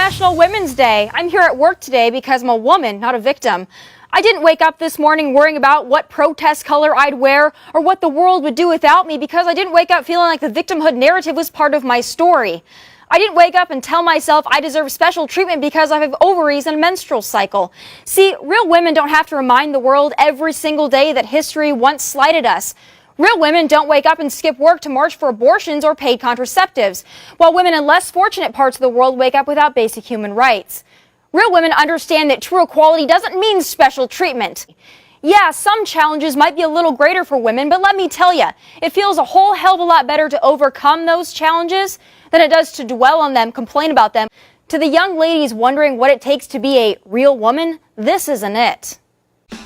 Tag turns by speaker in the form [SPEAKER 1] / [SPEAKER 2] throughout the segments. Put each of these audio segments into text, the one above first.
[SPEAKER 1] International Women's Day. I'm here at work today because I'm a woman, not a victim. I didn't wake up this morning worrying about what protest color I'd wear or what the world would do without me because I didn't wake up feeling like the victimhood narrative was part of my story. I didn't wake up and tell myself I deserve special treatment because I have ovaries and a menstrual cycle. See, real women don't have to remind the world every single day that history once slighted us. Real women don't wake up and skip work to march for abortions or paid contraceptives, while women in less fortunate parts of the world wake up without basic human rights. Real women understand that true equality doesn't mean special treatment. Yeah, some challenges might be a little greater for women, but let me tell you, it feels a whole hell of a lot better to overcome those challenges than it does to dwell on them, complain about them. To the young ladies wondering what it takes to be a real woman, this isn't it.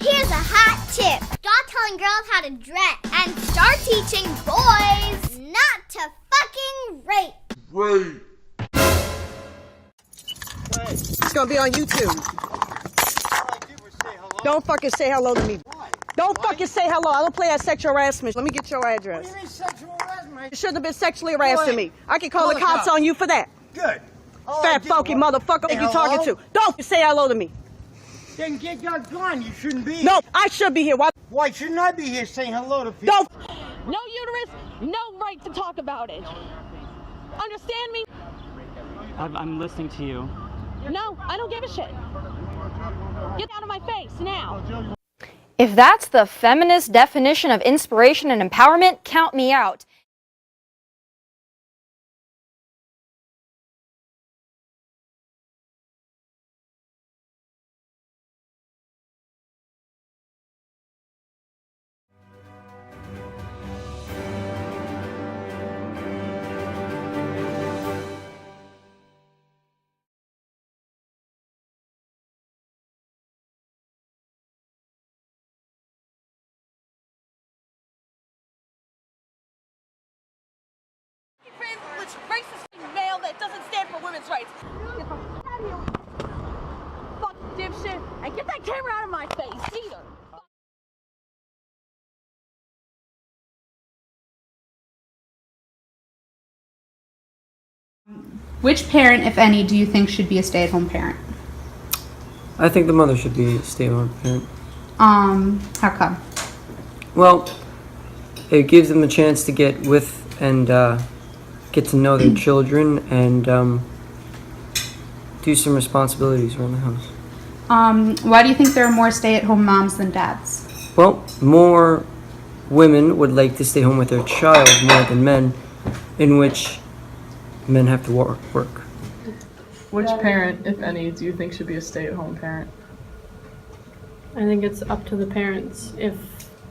[SPEAKER 2] Here's a hot tip. Stop telling girls how to dress and start teaching boys not to fucking rape.
[SPEAKER 3] Rape.
[SPEAKER 4] It's gonna be on YouTube. Don't fucking say hello to me. Don't fucking say hello. I don't play that sexual harassment. Let me get your address.
[SPEAKER 3] What do you mean sexual harassment?
[SPEAKER 4] You shouldn't have been sexually harassing me. I can call the cops on you for that.
[SPEAKER 3] Good.
[SPEAKER 4] Fat, funky motherfucker you talking to. Don't say hello to me.
[SPEAKER 3] Then get your gun. You shouldn't be here.
[SPEAKER 4] No, I should be here.
[SPEAKER 3] Why shouldn't I be here saying hello to people?
[SPEAKER 4] Don't.
[SPEAKER 5] No uterus, no right to talk about it. Understand me?
[SPEAKER 6] I'm listening to you.
[SPEAKER 5] No, I don't give a shit. Get out of my face now.
[SPEAKER 1] If that's the feminist definition of inspiration and empowerment, count me out.
[SPEAKER 5] Racist male that doesn't stand for women's rights. Get the fuck out of here. Fuck dipshit. And get that camera out of my face, either.
[SPEAKER 7] Which parent, if any, do you think should be a stay-at-home parent?
[SPEAKER 8] I think the mother should be a stay-at-home parent.
[SPEAKER 7] How come?
[SPEAKER 8] Well, it gives them a chance to get with and get to know their children and do some responsibilities around the house.
[SPEAKER 7] Why do you think there are more stay-at-home moms than dads?
[SPEAKER 8] Well, more women would like to stay home with their child more than men, in which men have to work.
[SPEAKER 9] Which parent, if any, do you think should be a stay-at-home parent?
[SPEAKER 10] I think it's up to the parents. If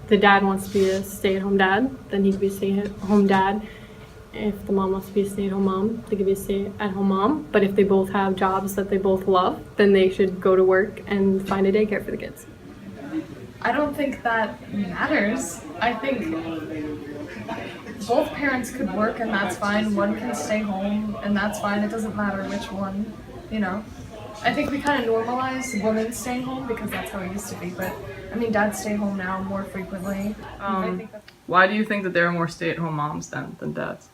[SPEAKER 10] the dad wants to be a stay-at-home dad, then he could be a stay-at-home dad. If the mom wants to be a stay-at-home mom, they could be a stay-at-home mom. But if they both have jobs that they both love, then they should go to work and find a daycare for the kids.
[SPEAKER 9] I don't think that matters. I think both parents could work and that's fine. One can stay home and that's fine. It doesn't matter which one, you know. I think we kind of normalize women staying home because that's how it used to be. But, I mean, dads stay home now more frequently.
[SPEAKER 11] Why do you think that there are more stay-at-home moms than dads?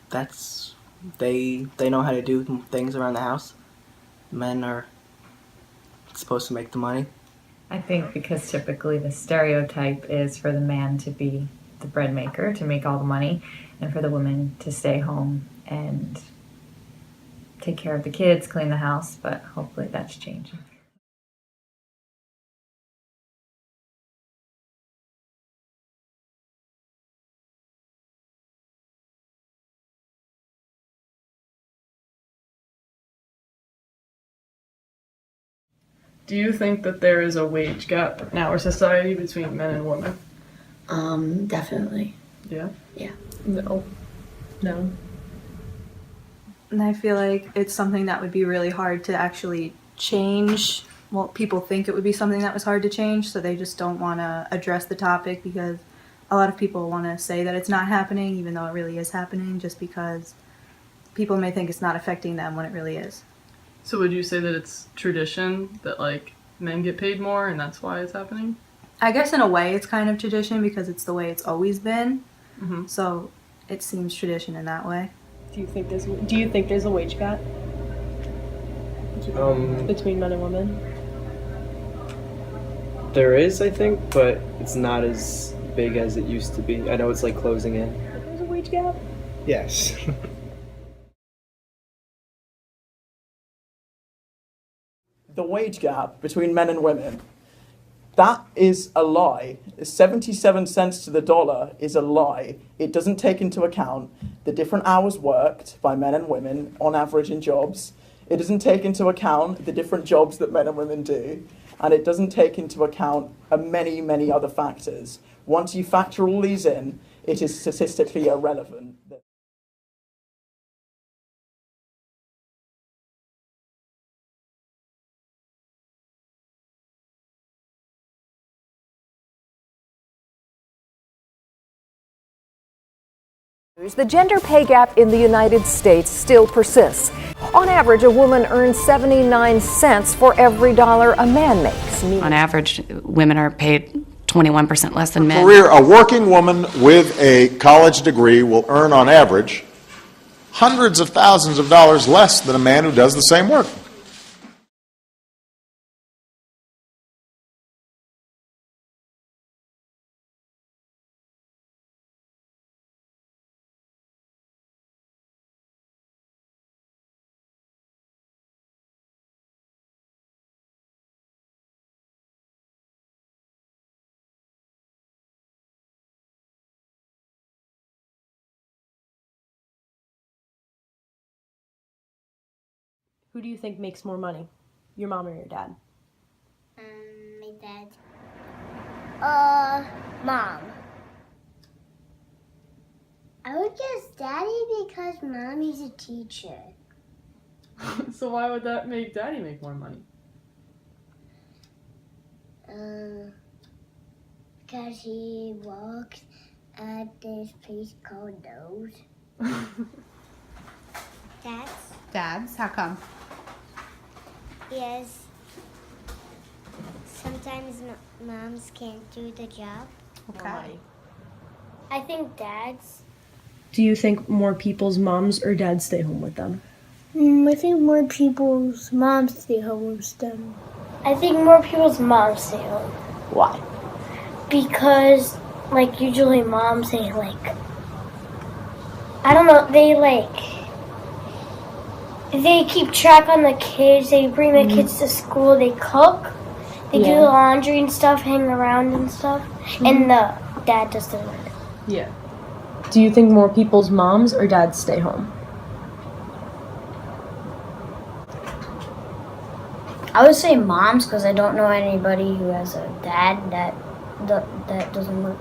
[SPEAKER 12] That's they know how to do things around the house. Men are supposed to make the money.
[SPEAKER 13] I think because typically the stereotype is for the man to be the bread maker, to make all the money, and for the woman to stay home and take care of the kids, clean the house, but hopefully that's changing.
[SPEAKER 11] Do you think that there is a wage gap in our society between men and women?
[SPEAKER 14] Definitely.
[SPEAKER 11] Yeah?
[SPEAKER 14] Yeah.
[SPEAKER 11] No.
[SPEAKER 9] No.
[SPEAKER 15] And I feel like it's something that would be really hard to actually change. Well, people think it would be something that was hard to change, so they just don't want to address the topic because a lot of people want to say that it's not happening, even though it really is happening, just because people may think it's not affecting them when it really is.
[SPEAKER 11] So would you say that it's tradition that, like, men get paid more and that's why it's happening?
[SPEAKER 15] I guess in a way it's kind of tradition because it's the way it's always been.
[SPEAKER 11] Mm-hmm.
[SPEAKER 15] So it seems tradition in that way.
[SPEAKER 11] Do you think there's a wage gap between men and women?
[SPEAKER 16] There is, I think, but it's not as big as it used to be. I know it's like closing in.
[SPEAKER 11] There's a wage gap?
[SPEAKER 16] Yes.
[SPEAKER 17] The wage gap between men and women, that is a lie. 77 cents to the dollar is a lie. It doesn't take into account the different hours worked by men and women on average in jobs. It doesn't take into account the different jobs that men and women do. And it doesn't take into account many, many other factors. Once you factor all these in, it is statistically irrelevant.
[SPEAKER 18] The gender pay gap in the United States still persists. On average, a woman earns 79 cents for every dollar a man makes.
[SPEAKER 19] On average, women are paid 21% less than men.
[SPEAKER 20] A working woman with a college degree will earn on average hundreds of thousands of dollars less than a man who does the same work.
[SPEAKER 11] Who do you think makes more money? Your mom or your dad?
[SPEAKER 2] My dad. Mom. I would guess Daddy because Mommy's a teacher.
[SPEAKER 11] So why would that make Daddy make more money?
[SPEAKER 2] Because he works at this place called Nose.
[SPEAKER 7] Dads? How come?
[SPEAKER 2] Yes. Sometimes moms can't do the job.
[SPEAKER 7] Okay.
[SPEAKER 2] I think dads.
[SPEAKER 11] Do you think more people's moms or dads stay home with them?
[SPEAKER 2] I think more people's moms stay home with them. I think more people's moms stay home.
[SPEAKER 11] Why?
[SPEAKER 2] Because, usually moms, they, I don't know, they keep track on the kids, they bring the kids to school, they cook, they do the laundry and stuff, hang around and stuff, and the dad does the work.
[SPEAKER 11] Yeah. Do you think more people's moms or dads stay home?
[SPEAKER 2] I would say moms because I don't know anybody who has a dad that doesn't work.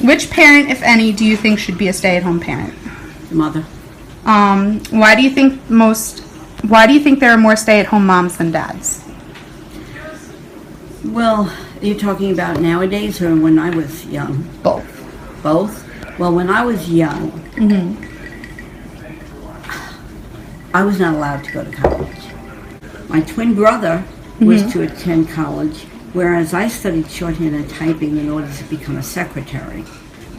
[SPEAKER 7] Which parent, if any, do you think should be a stay-at-home parent?
[SPEAKER 21] The mother.
[SPEAKER 7] Why do you think there are more stay-at-home moms than dads?
[SPEAKER 21] Well, are you talking about nowadays or when I was young?
[SPEAKER 7] Both.
[SPEAKER 21] Both? Well, when I was young, I was not allowed to go to college. My twin brother was to attend college, whereas I studied shorthand and typing in order to become a secretary.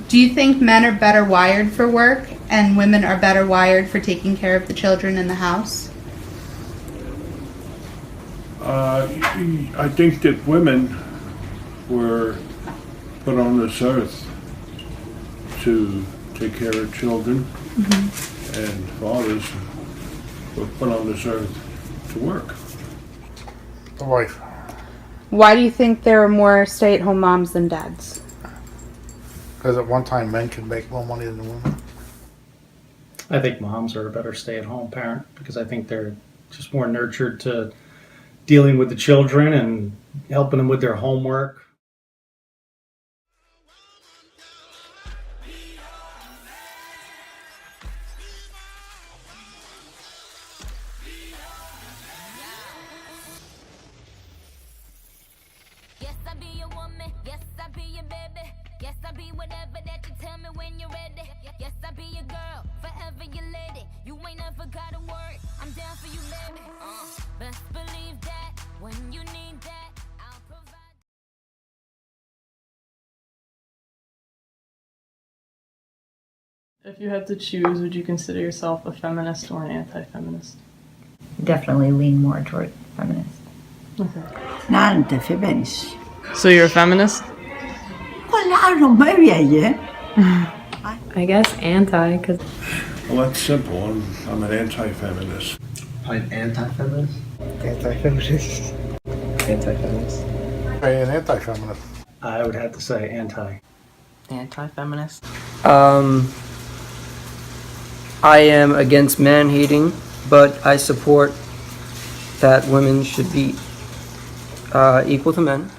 [SPEAKER 7] Do you think men are better wired for work and women are better wired for taking care of the children in the house?
[SPEAKER 22] I think that women were put on this earth to take care of children, and fathers were put on this earth to work.
[SPEAKER 23] The wife.
[SPEAKER 7] Why do you think there are more stay-at-home moms than dads?
[SPEAKER 23] Because at one time men could make more money than the women.
[SPEAKER 24] I think moms are a better stay-at-home parent because I think they're just more nurtured to dealing with the children and helping them with their homework.
[SPEAKER 25] Yes, I be your woman. Yes, I be your baby. Yes, I be whatever that you tell me when you're ready. Yes, I be your girl, forever your lady. You ain't never gotta worry. I'm down for you, baby. Best believe that When you need that, I'll provide.
[SPEAKER 11] If you had to choose, would you consider yourself a feminist or an anti-feminist?
[SPEAKER 13] Definitely lean more toward feminist.
[SPEAKER 11] Okay.
[SPEAKER 21] Not anti-feminist.
[SPEAKER 11] So you're a feminist?
[SPEAKER 21] Claro, muy bien.
[SPEAKER 10] I guess anti, because
[SPEAKER 22] Well, that's simple. I'm an anti-feminist.
[SPEAKER 16] An anti-feminist?
[SPEAKER 23] Anti-feminist.
[SPEAKER 16] Anti-feminist.
[SPEAKER 23] An anti-feminist.
[SPEAKER 24] I would have to say anti.
[SPEAKER 12] Anti-feminist?
[SPEAKER 8] I am against man hating, but I support that women should be equal to men.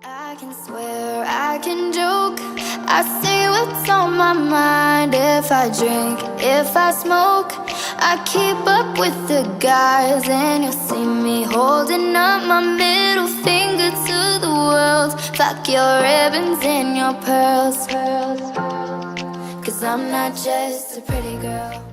[SPEAKER 25] I can swear, I can joke, I say what's on my mind. If I drink, if I smoke, I keep up with the guys. And you'll see me holding up my middle finger to the world. Fuck your ribbons and your pearls, cause I'm not just a pretty girl.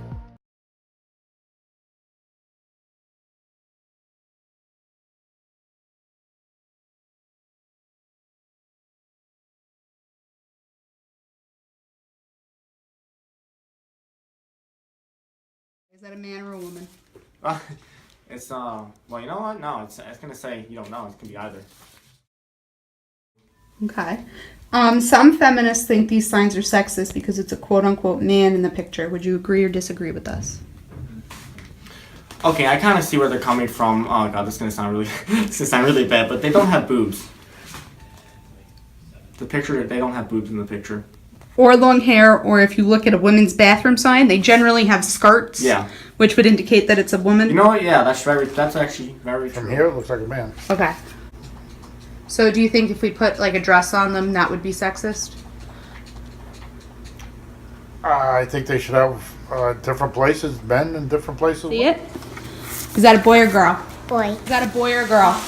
[SPEAKER 7] Is that a man or a woman?
[SPEAKER 1] It's well, you know what? No, it's gonna say you don't know. It could be either.
[SPEAKER 7] Okay. Some feminists think these signs are sexist because it's a quote-unquote man in the picture. Would you agree or disagree with us?
[SPEAKER 1] Okay, I kind of see where they're coming from. Oh god, this is gonna sound really bad, but they don't have boobs. The picture, they don't have boobs in the picture.
[SPEAKER 7] Or long hair, or if you look at a women's bathroom sign, they generally have skirts.
[SPEAKER 1] Yeah.
[SPEAKER 7] Which would indicate that it's a woman.
[SPEAKER 1] You know what? Yeah, that's actually very true.
[SPEAKER 23] From here, it looks like a man.
[SPEAKER 7] Okay. So do you think if we put like a dress on them, that would be sexist?
[SPEAKER 23] I think they should have different places, men in different places.
[SPEAKER 7] See it? Is that a boy or girl?
[SPEAKER 2] Boy.
[SPEAKER 7] Is that a boy or girl?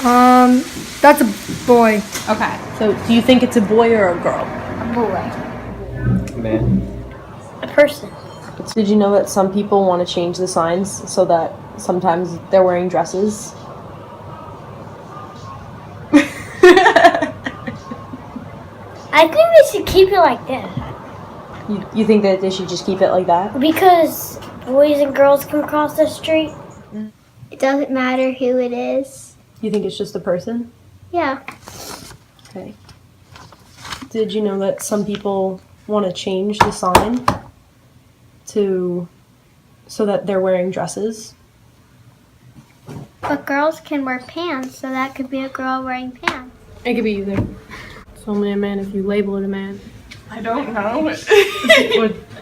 [SPEAKER 10] that's a boy.
[SPEAKER 7] Okay.
[SPEAKER 3] So do you think it's a boy or a girl?
[SPEAKER 2] A boy.
[SPEAKER 16] Man.
[SPEAKER 2] A person.
[SPEAKER 3] Did you know that some people want to change the signs so that sometimes they're wearing dresses?
[SPEAKER 2] I think they should keep it like this.
[SPEAKER 3] You think that they should just keep it like that?
[SPEAKER 2] Because boys and girls can cross the street. It doesn't matter who it is.
[SPEAKER 3] You think it's just a person?
[SPEAKER 2] Yeah.
[SPEAKER 3] Okay. Did you know that some people want to change the sign so that they're wearing dresses?
[SPEAKER 2] But girls can wear pants, so that could be a girl wearing pants.
[SPEAKER 10] It could be either. It's only a man if you label it a man.
[SPEAKER 9] I don't know.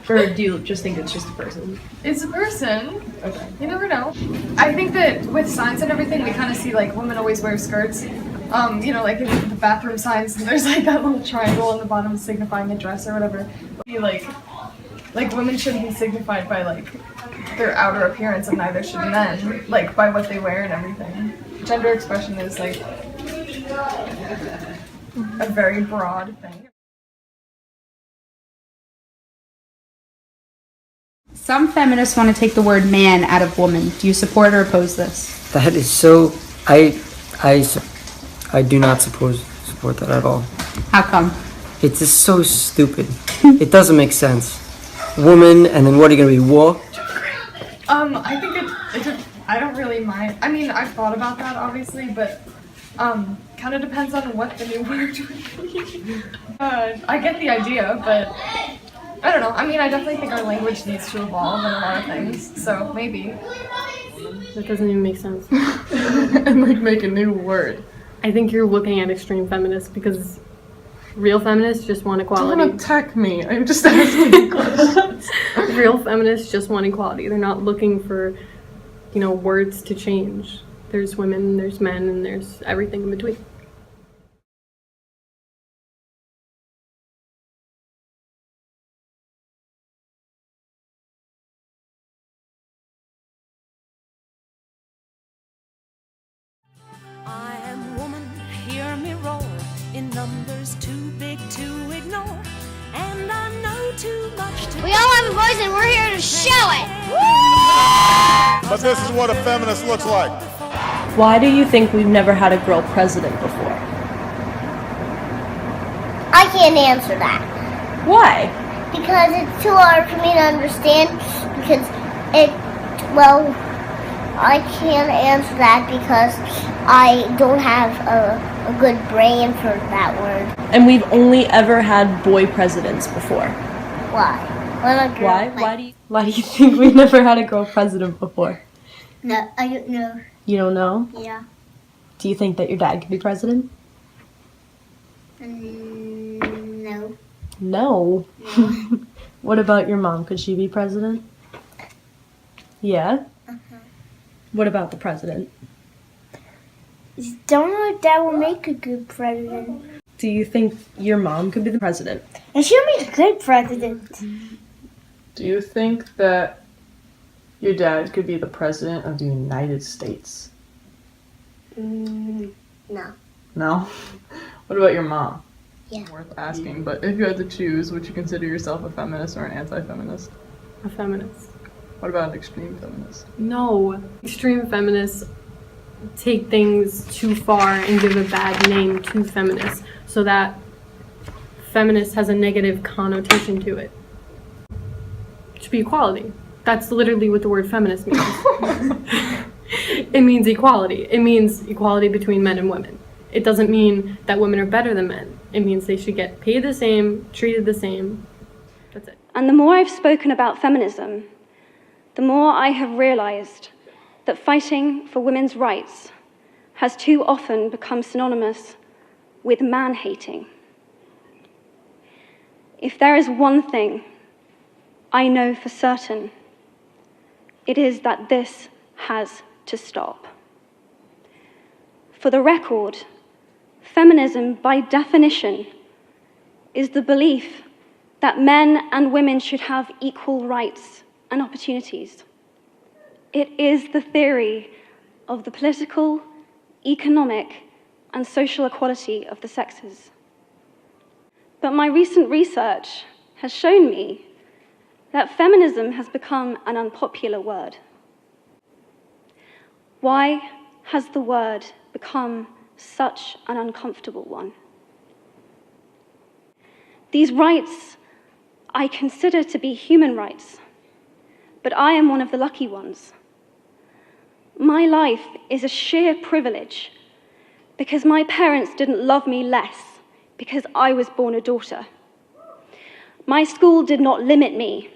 [SPEAKER 3] Or do you just think it's just a person?
[SPEAKER 9] It's a person.
[SPEAKER 3] Okay.
[SPEAKER 9] You never know. I think that with signs and everything, we kind of see like women always wear skirts. You know, like in the bathroom signs, there's like that little triangle on the bottom signifying a dress or whatever. Like women shouldn't be signified by like their outer appearance, and neither should men, like by what they wear and everything. Gender expression is like a very broad thing.
[SPEAKER 7] Some feminists want to take the word man out of woman. Do you support or oppose this?
[SPEAKER 8] That is so. I do not support that at all.
[SPEAKER 7] How come?
[SPEAKER 8] It's just so stupid. It doesn't make sense. Woman, and then what are you gonna be? War?
[SPEAKER 9] I think I don't really mind. I mean, I've thought about that obviously, but kind of depends on what the new word would be. I get the idea, but I don't know. I mean, I definitely think our language needs to evolve in a lot of things, so maybe.
[SPEAKER 10] That doesn't even make sense.
[SPEAKER 11] And like make a new word.
[SPEAKER 10] I think you're looking at extreme feminists because real feminists just want equality.
[SPEAKER 11] Don't attack me. I'm just asking questions.
[SPEAKER 10] Real feminists just want equality. They're not looking for, words to change. There's women, there's men, and there's everything in between.
[SPEAKER 4] numbers too big to ignore, and I know too much to.
[SPEAKER 2] We all have a voice and we're here to show it.
[SPEAKER 20] But this is what a feminist looks like.
[SPEAKER 3] Why do you think we've never had a girl president before?
[SPEAKER 2] I can't answer that.
[SPEAKER 3] Why?
[SPEAKER 2] Because it's too hard for me to understand. Because I can't answer that because I don't have a good brain for that word.
[SPEAKER 3] And we've only ever had boy presidents before.
[SPEAKER 2] Why?
[SPEAKER 3] Why do you think we've never had a girl president before?
[SPEAKER 2] No, I don't know.
[SPEAKER 3] You don't know?
[SPEAKER 2] Yeah.
[SPEAKER 3] Do you think that your dad could be president?
[SPEAKER 2] No.
[SPEAKER 3] No. What about your mom? Could she be president? Yeah? What about the president?
[SPEAKER 2] Don't know if that will make a good president.
[SPEAKER 3] Do you think your mom could be the president?
[SPEAKER 2] And she'll make a good president.
[SPEAKER 11] Do you think that your dad could be the president of the United States?
[SPEAKER 2] No.
[SPEAKER 11] No? What about your mom?
[SPEAKER 2] Yeah.
[SPEAKER 11] Worth asking, but if you had to choose, would you consider yourself a feminist or an anti-feminist?
[SPEAKER 10] A feminist.
[SPEAKER 11] What about an extreme feminist?
[SPEAKER 10] No. Extreme feminists take things too far and give a bad name to feminists so that feminist has a negative connotation to it. It should be equality. That's literally what the word feminist means. It means equality. It means equality between men and women. It doesn't mean that women are better than men. It means they should get paid the same, treated the same. That's it.
[SPEAKER 5] And the more I've spoken about feminism, the more I have realized that fighting for women's rights has too often become synonymous with man-hating. If there is one thing I know for certain, it is that this has to stop. For the record, feminism, by definition, is the belief that men and women should have equal rights and opportunities. It is the theory of the political, economic, and social equality of the sexes. But my recent research has shown me that feminism has become an unpopular word. Why has the word become such an uncomfortable one? These rights I consider to be human rights, but I am one of the lucky ones. My life is a sheer privilege because my parents didn't love me less because I was born a daughter. My school did not limit me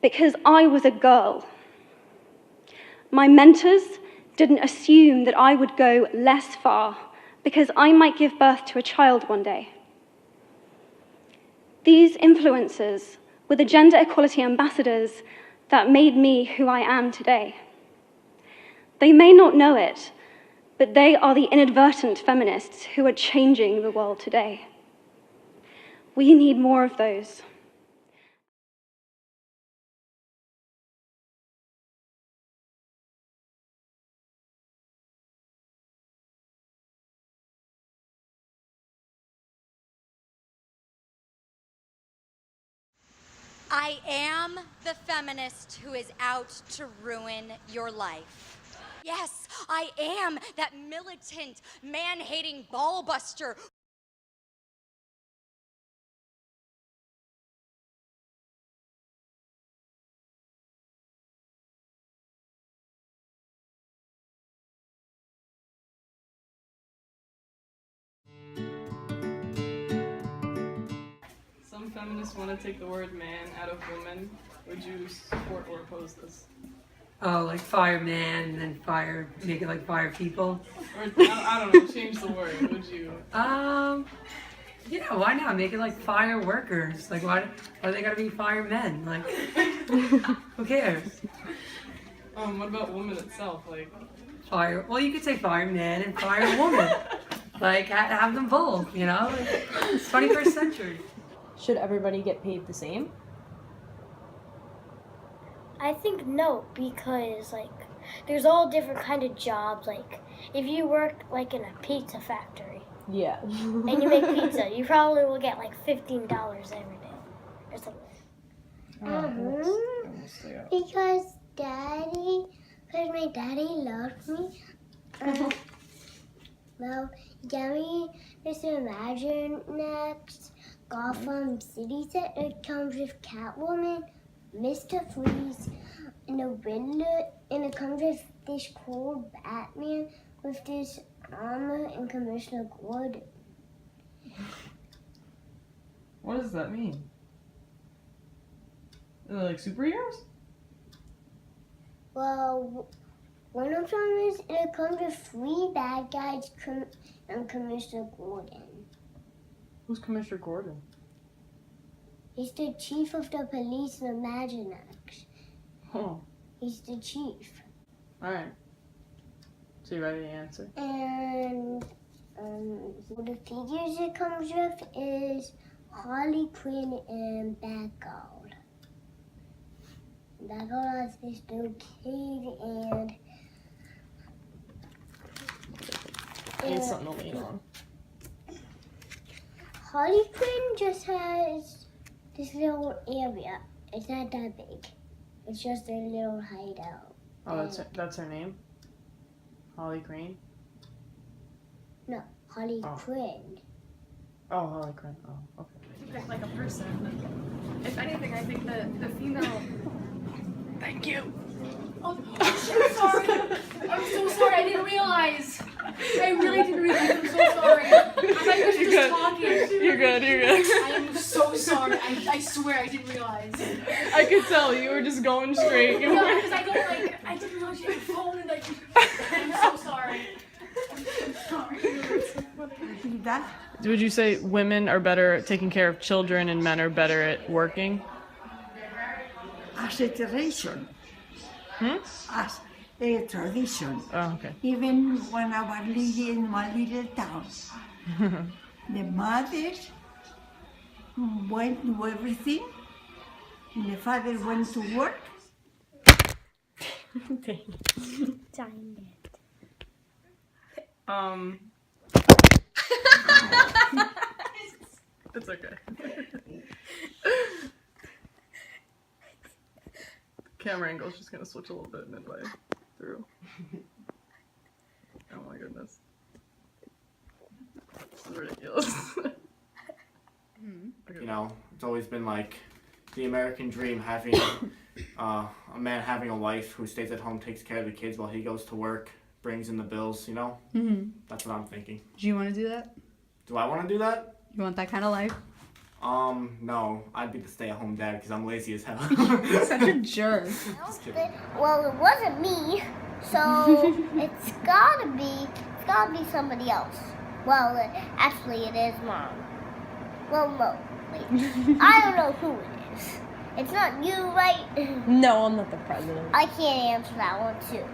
[SPEAKER 5] because I was a girl. My mentors didn't assume that I would go less far because I might give birth to a child one day. These influences were the gender equality ambassadors that made me who I am today. They may not know it, but they are the inadvertent feminists who are changing the world today. We need more of those.
[SPEAKER 6] I am the feminist who is out to ruin your life. Yes, I am that militant, man-hating ball-buster.
[SPEAKER 11] Some feminists want to take the word man out of woman. Would you support or oppose this?
[SPEAKER 8] Oh, like fireman and then fire, make it like fire people.
[SPEAKER 11] Or, I don't know, change the word. Would you?
[SPEAKER 8] Yeah, why not? Make it like fire workers. Like, why do they gotta be firemen? Like, who cares?
[SPEAKER 11] What about woman itself? Like,
[SPEAKER 8] fire. Well, you could say fireman and firewoman. Like, have them both, you know? Like, it's 21st century.
[SPEAKER 3] Should everybody get paid the same?
[SPEAKER 2] I think no, because there's all different kind of jobs. Like if you work in a pizza factory,
[SPEAKER 3] Yeah.
[SPEAKER 2] and you make pizza, you probably will get like $15 every day or something. Because my daddy loved me. Well, he gave me this Imaginext Gotham City set. It comes with Catwoman, Mr. Freeze, and the Riddler, and it comes with this cool Batman with this armor and Commissioner Gordon.
[SPEAKER 11] What does that mean? Are they like superheroes?
[SPEAKER 2] Well, one of them is it comes with 3 bad guys and Commissioner Gordon.
[SPEAKER 11] Who's Commissioner Gordon?
[SPEAKER 2] He's the chief of the police in Imaginext.
[SPEAKER 11] Oh.
[SPEAKER 2] He's the chief.
[SPEAKER 11] Alright. So you ready to answer?
[SPEAKER 2] And the figures it comes with is Harley Quinn and Batgirl. Batgirl has this little kid and
[SPEAKER 11] I need something to lean on.
[SPEAKER 2] Harley Quinn just has this little area. It's not that big. It's just a little hideout.
[SPEAKER 11] Oh, that's her name? Harley Quinn?
[SPEAKER 2] No, Harley Quinn.
[SPEAKER 11] Oh, Harley Quinn. Oh, okay.
[SPEAKER 9] Like a person. If anything, I think that the female.
[SPEAKER 11] Thank you.
[SPEAKER 9] Oh, I'm so sorry. I'm so sorry. I didn't realize. I really didn't realize. I'm so sorry. I thought you guys were just talking.
[SPEAKER 11] You're good.
[SPEAKER 9] I am so sorry. I swear I didn't realize.
[SPEAKER 11] I could tell you were just going straight.
[SPEAKER 9] No, because I don't like. I didn't realize you had a phone and like. I'm so sorry. I'm sorry.
[SPEAKER 11] Would you say women are better at taking care of children and men are better at working?
[SPEAKER 14] As a tradition. As a tradition.
[SPEAKER 11] Oh, okay.
[SPEAKER 14] Even when I was living in my little town, the mothers went to everything, and the father went to work.
[SPEAKER 2] Dang it.
[SPEAKER 11] It's okay. Camera angle's just gonna switch a little bit midway through. Oh my goodness. This is ridiculous.
[SPEAKER 1] You know, it's always been like the American dream, having a man having a wife who stays at home, takes care of the kids while he goes to work, brings in the bills, you know?
[SPEAKER 7] Mm-hmm.
[SPEAKER 1] That's what I'm thinking.
[SPEAKER 7] Do you want to do that?
[SPEAKER 1] Do I want to do that?
[SPEAKER 7] You want that kind of life?
[SPEAKER 1] No. I'd be the stay-at-home dad because I'm lazy as hell.
[SPEAKER 7] Such a jerk.
[SPEAKER 1] Just kidding.
[SPEAKER 2] Well, it wasn't me, so it's gotta be somebody else. Well, actually, it is Mom. Well, no, wait. I don't know who it is. It's not you, right?
[SPEAKER 3] No, I'm not the president.
[SPEAKER 2] I can't answer that one too.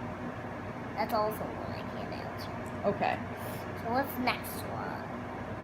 [SPEAKER 2] That's also one I can't answer.
[SPEAKER 3] Okay.
[SPEAKER 2] So what's next one?